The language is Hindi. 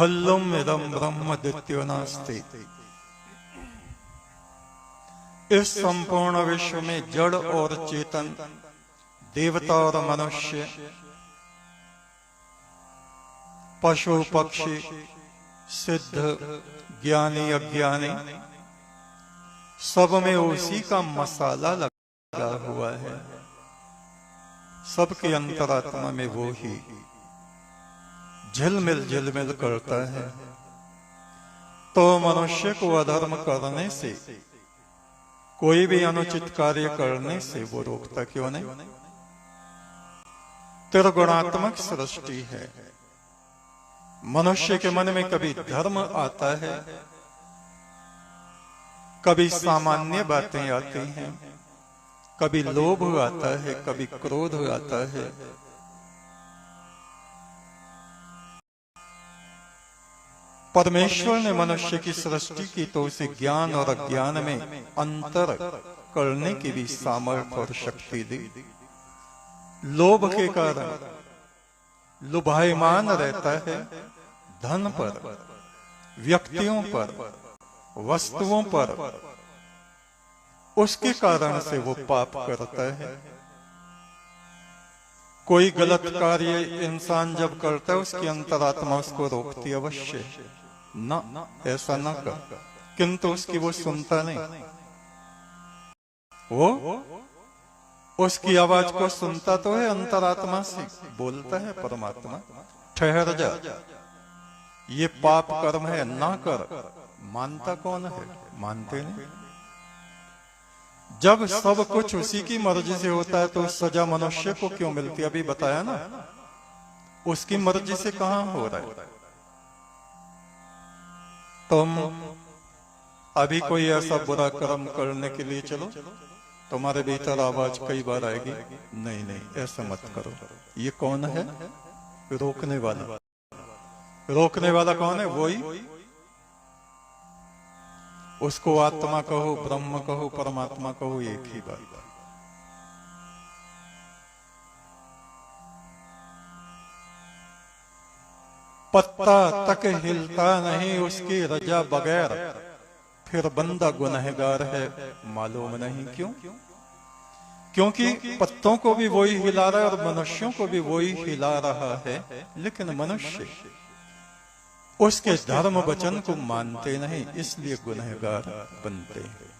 खल्लुम इदं ब्रह्म द्वितीयो नास्ति। इस संपूर्ण विश्व में जड़ और चेतन, देवता और मनुष्य, पशु पक्षी, सिद्ध ज्ञानी अज्ञानी, सब में उसी का मसाला लगा हुआ है। सबके अंतरात्मा में वो ही झिलमिल करता है। तो मनुष्य को अधर्म करने से, कोई भी अनुचित कार्य करने से वो रोकता क्यों नहीं? त्रिगुणात्मक सृष्टि है। मनुष्य के मन में कभी धर्म आता है, कभी सामान्य बातें आती हैं, कभी लोभ आता है, कभी क्रोध आता है। परमेश्वर ने मनुष्य की सृष्टि की तो उसे ज्ञान और अज्ञान में अंतर करने की भी सामर्थ्य और शक्ति दी। लोभ के कारण लुभायमान रहता है धन पर, व्यक्तियों पर, वस्तुओं पर। उसके कारण से वो पाप करता है। कोई गलत कार्य इंसान जब करता है, उसकी अंतरात्मा उसको रोकती अवश्य ना, ऐसा ना कर, किंतु उसकी वो सुनता नहीं। वो उसकी आवाज को सुनता तो है, अंतरात्मा से बोलता है परमात्मा, ठहर जा, ये पाप कर्म है, ना कर। मानता कौन है? मानते नहीं। जब सब कुछ उसी की मर्जी से होता है तो सजा मनुष्य को क्यों मिलती? अभी बताया ना, उसकी मर्जी से कहां हो रहा है। तुम अभी कोई ऐसा बुरा कर्म करने के लिए चलो, तुम्हारे भीतर आवाज कई बार आएगी, नहीं नहीं ऐसा मत करो। ये कौन है? रोकने वाला। रोकने वाला कौन है? वही। उसको आत्मा कहो, ब्रह्म कहो, परमात्मा कहो, एक ही बात। पत्ता तक हिलता नहीं उसकी रजा बगैर, फिर बंदा गुनहगार है, मालूम नहीं क्यों? क्योंकि पत्तों को भी वही हिला रहा है और मनुष्यों को भी वही हिला रहा है, लेकिन मनुष्य उसके धर्म वचन को मानते नहीं, इसलिए गुनहगार बनते हैं।